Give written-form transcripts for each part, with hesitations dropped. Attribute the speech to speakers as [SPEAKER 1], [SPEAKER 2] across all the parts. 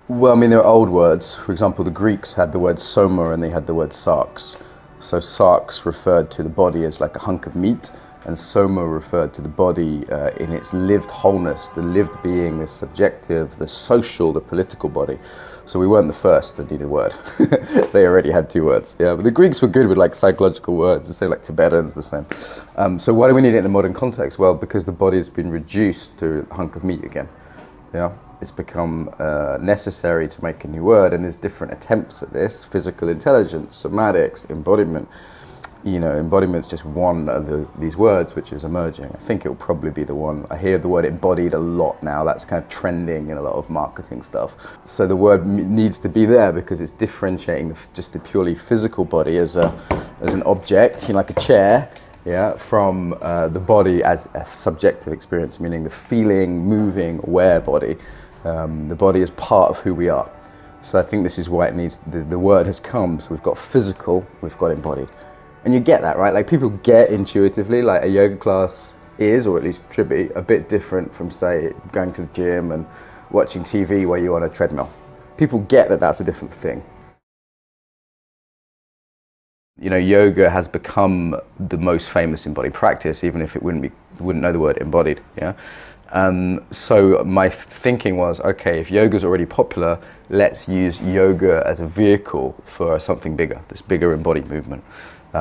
[SPEAKER 1] Well, I mean, there are old words. For example, the Greeks had the word soma and they had the word sarx. So sarx referred to the body as like a hunk of meat, and soma referred to the body in its lived wholeness, the lived being, the subjective, the social, the political body. So we weren't the first to need a word. They already had two words. Yeah, but the Greeks were good with like psychological words. The same like Tibetans, the same. So why do we need it in the modern context? Well, because the body has been reduced to a hunk of meat again. Yeah, it's become necessary to make a new word, and there's different attempts at this: physical intelligence, somatics, embodiment. You know, embodiment's just one of these words which is emerging. I think it will probably be the one. I hear the word embodied a lot now. That's kind of trending in a lot of marketing stuff. So the word needs to be there because it's differentiating just the purely physical body as an object, you know, like a chair, yeah, from the body as a subjective experience, meaning the feeling, moving, aware body. The body is part of who we are. So I think this is why it needs, the word has come. So we've got physical, we've got embodied. And you get that, right? Like people get intuitively, like a yoga class is, or at least should be, a bit different from, say, going to the gym and watching TV where you're on a treadmill. People get that that's a different thing. You know, yoga has become the most famous embodied practice, even if it wouldn't know the word embodied, yeah? So my thinking was, okay, if yoga's already popular, let's use yoga as a vehicle for something bigger, this bigger embodied movement.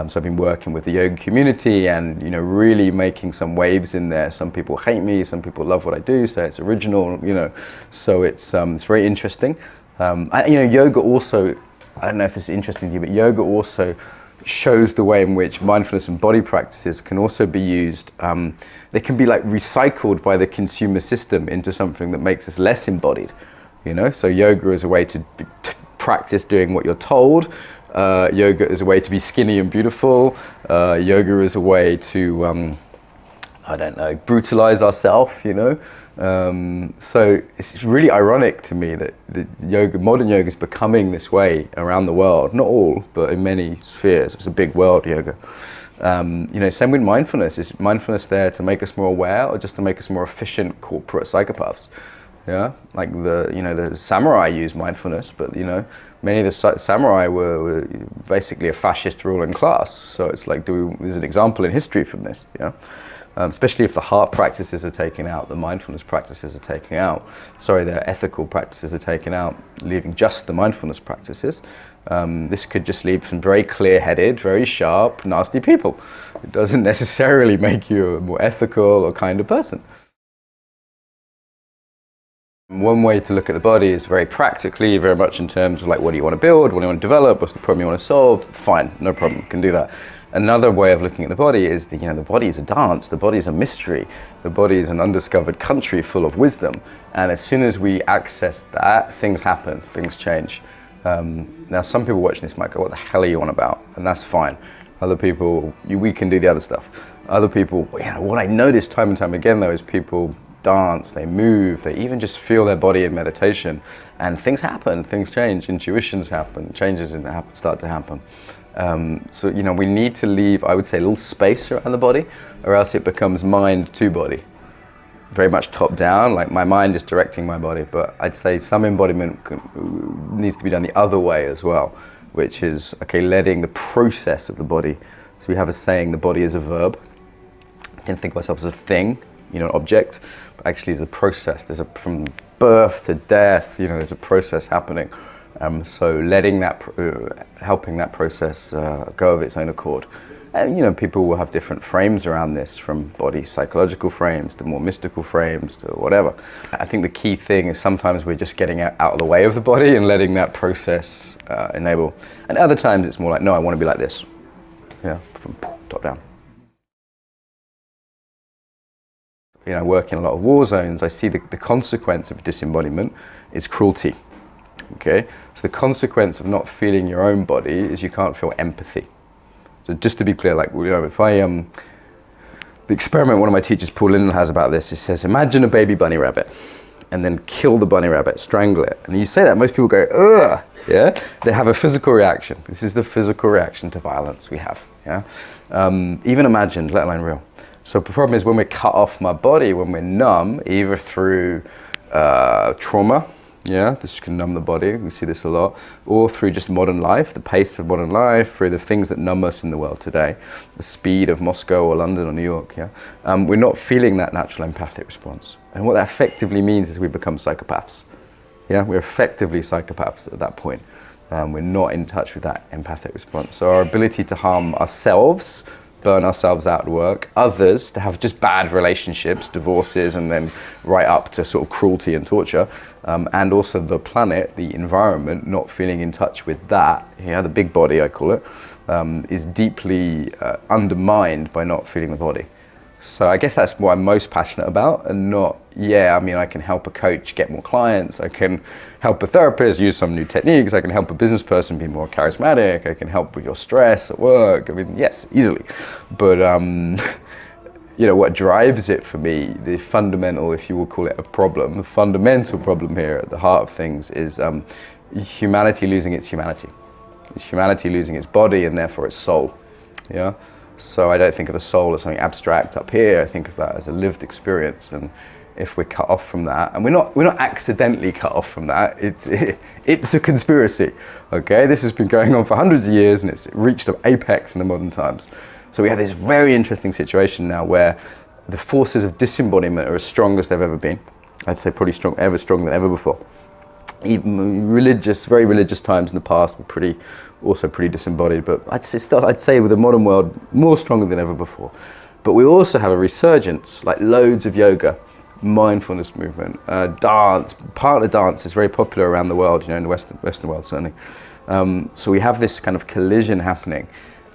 [SPEAKER 1] So I've been working with the yoga community and, you know, really making some waves in there. Some people hate me, some people love what I do, so it's original, you know. So it's very interesting. You know, yoga also, I don't know if this is interesting to you, but yoga also shows the way in which mindfulness and body practices can also be used. They can be like recycled by the consumer system into something that makes us less embodied, you know. So yoga is a way to practice doing what you're told. Yoga is a way to be skinny and beautiful. Yoga is a way to, I don't know, brutalize ourselves, you know. So it's really ironic to me that modern yoga is becoming this way around the world. Not all, but in many spheres. It's a big world, yoga. You know, same with mindfulness. Is mindfulness there to make us more aware or just to make us more efficient corporate psychopaths? Yeah, like the samurai used mindfulness, but, you know, many of the samurai were basically a fascist ruling class. So it's like, there's an example in history from this, yeah. Especially if the heart practices are taken out, the mindfulness practices are taken out. Sorry, the ethical practices are taken out, leaving just the mindfulness practices. This could just leave some very clear-headed, very sharp, nasty people. It doesn't necessarily make you a more ethical or kinder person. One way to look at the body is very practically, very much in terms of like, what do you want to build, what do you want to develop, what's the problem you want to solve? Fine, no problem, can do that. Another way of looking at the body is the body is a dance, the body is a mystery, the body is an undiscovered country full of wisdom. And as soon as we access that, things happen, things change. Now some people watching this might go, what the hell are you on about? And that's fine. Other people, we can do the other stuff. Other people, you know, what I notice time and time again though is people dance, they move, they even just feel their body in meditation, and things happen, things change, intuitions happen, changes start to happen. So, you know, we need to leave, I would say, a little space around the body, or else it becomes mind to body. Very much top down, like my mind is directing my body, but I'd say some embodiment needs to be done the other way as well, which is, okay, letting the process of the body. So we have a saying, the body is a verb. I can think of myself as a thing, you know, an object, but actually it's a process. From birth to death, you know, there's a process happening. So letting that, helping that process go of its own accord. And, you know, people will have different frames around this, from body psychological frames to more mystical frames to whatever. I think the key thing is sometimes we're just getting out of the way of the body and letting that process enable. And other times it's more like, no, I want to be like this. Yeah, from top down. You know, I work in a lot of war zones, I see the consequence of disembodiment is cruelty. Okay, so the consequence of not feeling your own body is you can't feel empathy. So just to be clear, like, you know, if the experiment one of my teachers, Paul Linden, has about this, he says, imagine a baby bunny rabbit and then kill the bunny rabbit, strangle it. And you say that, most people go, ugh, yeah? They have a physical reaction. This is the physical reaction to violence we have, yeah? Even imagined, let alone real. So the problem is when we're cut off my body, when we're numb, either through trauma, Yeah, this can numb the body. We see this a lot. Or through just modern life, the pace of modern life, through the things that numb us in the world today, the speed of Moscow or London or New York. Yeah, we're not feeling that natural empathic response. And what that effectively means is we become psychopaths. Yeah, we're effectively psychopaths at that point. We're not in touch with that empathic response. So our ability to harm ourselves, burn ourselves out at work, others to have just bad relationships, divorces, and then right up to sort of cruelty and torture, and also the planet, the environment, not feeling in touch with that, yeah, the big body I call it, is deeply undermined by not feeling the body. So I guess that's what I'm most passionate about, and not, yeah, I mean, I can help a coach get more clients, I can help a therapist use some new techniques, I can help a business person be more charismatic, I can help with your stress at work, I mean, yes, easily. But, you know, what drives it for me, the fundamental, if you will call it a problem, the fundamental problem here at the heart of things is humanity losing its humanity. It's humanity losing its body and therefore its soul, yeah? So I don't think of the soul as something abstract up here. I think of that as a lived experience, and if we're cut off from that, and we're not accidentally cut off from that, it's a conspiracy. Okay, this has been going on for hundreds of years, and it's reached an apex in the modern times. So we have this very interesting situation now where the forces of disembodiment are as strong as they've ever been. I'd say probably stronger than ever before. Even very religious times in the past were also pretty disembodied, but I'd say with the modern world, more stronger than ever before. But we also have a resurgence, like loads of yoga, mindfulness movement, dance. Partner dance is very popular around the world, you know, in the Western world certainly. So we have this kind of collision happening,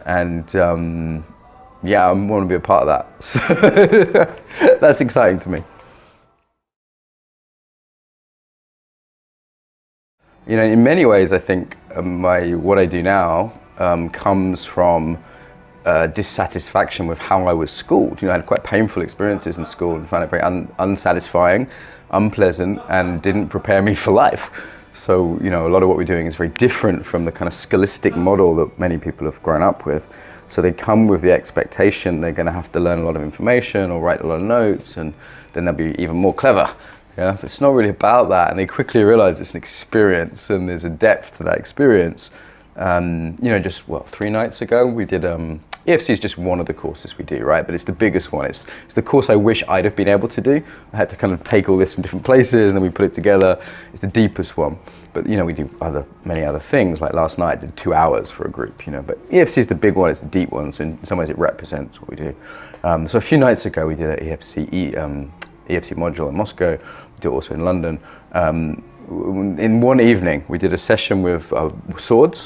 [SPEAKER 1] and yeah, I want to be a part of that. So that's exciting to me. You know, in many ways, I think what I do now comes from dissatisfaction with how I was schooled. You know, I had quite painful experiences in school and found it very unsatisfying, unpleasant, and didn't prepare me for life. So, you know, a lot of what we're doing is very different from the kind of scholastic model that many people have grown up with. So they come with the expectation they're going to have to learn a lot of information or write a lot of notes, and then they'll be even more clever. Yeah, but it's not really about that, and they quickly realize it's an experience, and there's a depth to that experience. You know, just 3 nights ago we did EFC is just one of the courses we do, right? But it's the biggest one. It's the course I wish I'd have been able to do. I had to kind of take all this from different places, and then we put it together. It's the deepest one. But you know, we do many other things. Like last night, I did 2 hours for a group. You know, but EFC is the big one. It's the deep one. So in some ways, it represents what we do. So a few nights ago, we did an EFC module in Moscow. We did it also in London. In one evening, we did a session with a sword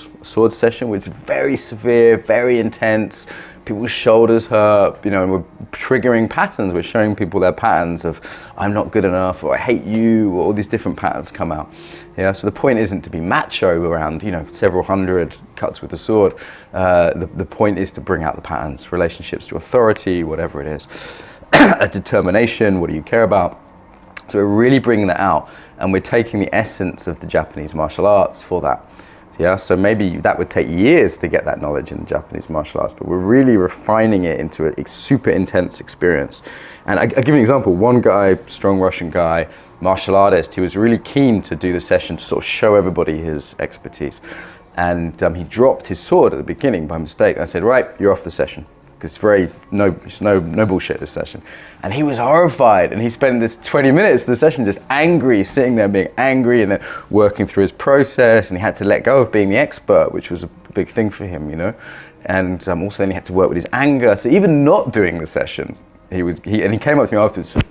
[SPEAKER 1] session, which is very severe, very intense. People's shoulders hurt, you know, and we're triggering patterns. We're showing people their patterns of I'm not good enough, or I hate you, or all these different patterns come out. Yeah, so the point isn't to be macho around, you know, several hundred cuts with the sword. The point is to bring out the patterns, relationships to authority, whatever it is, a determination, what do you care about? So we're really bringing that out, and we're taking the essence of the Japanese martial arts for that. Yeah, so maybe that would take years to get that knowledge in Japanese martial arts, but we're really refining it into a super intense experience. And I'll give you an example. One guy, strong Russian guy, martial artist, he was really keen to do the session to sort of show everybody his expertise. And he dropped his sword at the beginning by mistake. I said, right, you're off the session. It's no bullshit, this session. And he was horrified, and he spent this 20 minutes of the session just angry, sitting there being angry, and then working through his process, and he had to let go of being the expert, which was a big thing for him, you know. And also then he had to work with his anger. So even not doing the session, he came up to me afterwards and said,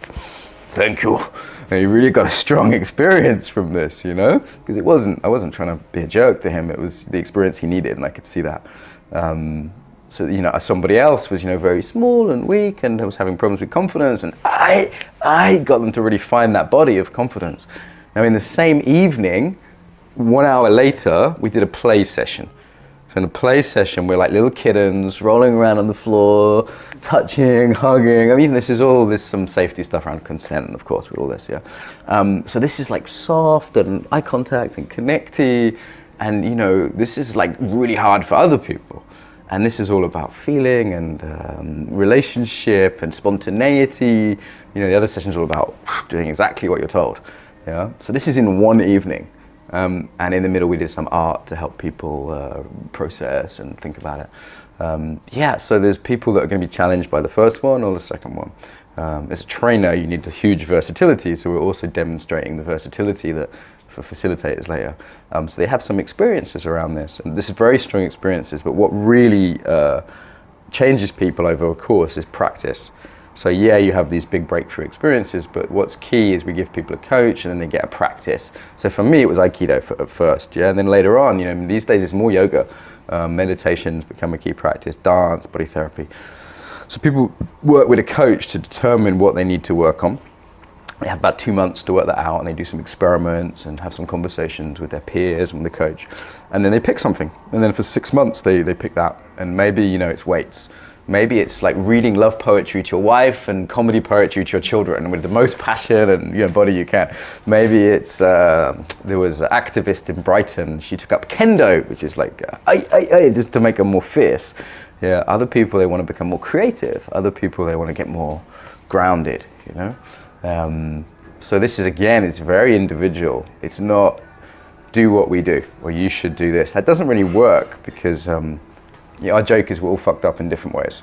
[SPEAKER 1] thank you. And he really got a strong experience from this, you know, because I wasn't trying to be a jerk to him. It was the experience he needed, and I could see that. So, you know, somebody else was, you know, very small and weak and was having problems with confidence, and I got them to really find that body of confidence. Now, in the same evening, 1 hour later, we did a play session. So in a play session, we're like little kittens rolling around on the floor, touching, hugging. I mean, there's some safety stuff around consent, of course, with all this, yeah. So this is like soft and eye contact and connecty, and, you know, this is like really hard for other people. And this is all about feeling and relationship and spontaneity. You know, the other session's all about doing exactly what you're told. Yeah, so this is in one evening, and in the middle we did some art to help people process and think about it. Yeah, so there's people that are going to be challenged by the first one or the second one. As a trainer, you need a huge versatility, so we're also demonstrating the versatility that for facilitators later. So they have some experiences around this, and this is very strong experiences, but what really changes people over a course is practice. So yeah, you have these big breakthrough experiences, but what's key is we give people a coach and then they get a practice. So for me, it was Aikido at first, yeah, and then later on, you know, these days it's more yoga. Meditation's become a key practice, dance, body therapy. So people work with a coach to determine what they need to work on. They have about 2 months to work that out, and they do some experiments and have some conversations with their peers and with the coach. And then they pick something. And then for 6 months, they pick that. And maybe, you know, it's weights. Maybe it's like reading love poetry to your wife and comedy poetry to your children with the most passion and, you know, body you can. Maybe it's, there was an activist in Brighton, she took up kendo, which is like, just to make them more fierce. Yeah, other people, they want to become more creative. Other people, they want to get more grounded, you know. So this is, again, it's very individual. It's not do what we do, or you should do this. That doesn't really work because yeah, our joke is we're all fucked up in different ways.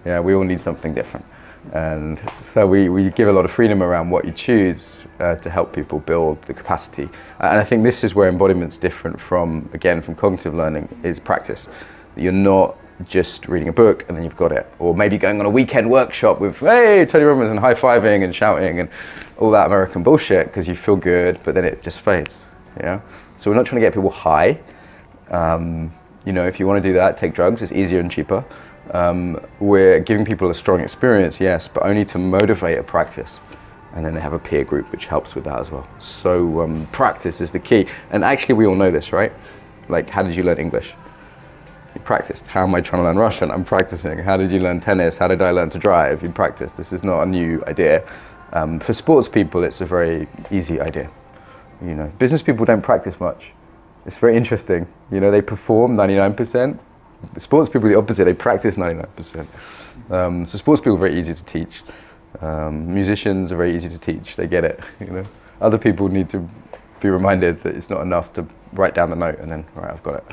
[SPEAKER 1] Yeah, we all need something different. And so we give a lot of freedom around what you choose to help people build the capacity. And I think this is where embodiment's different from, again, from cognitive learning, is practice. You're not just reading a book and then you've got it. Or maybe going on a weekend workshop with, hey, Tony Robbins, and high-fiving and shouting and all that American bullshit because you feel good, but then it just fades. Yeah. So we're not trying to get people high. You know, if you want to do that, take drugs, it's easier and cheaper. We're giving people a strong experience, yes, but only to motivate a practice. And then they have a peer group which helps with that as well. So practice is the key. And actually we all know this, right? Like, how did you learn English? You practiced. How am I trying to learn Russian? I'm practicing. How did you learn tennis? How did I learn to drive? You practice. This is not a new idea. For sports people, it's a very easy idea. You know, business people don't practice much. It's very interesting. You know, they perform 99%. Sports people are the opposite. They practice 99%. So sports people are very easy to teach. Musicians are very easy to teach. They get it. You know, other people need to be reminded that it's not enough to write down the note and then, right, I've got it.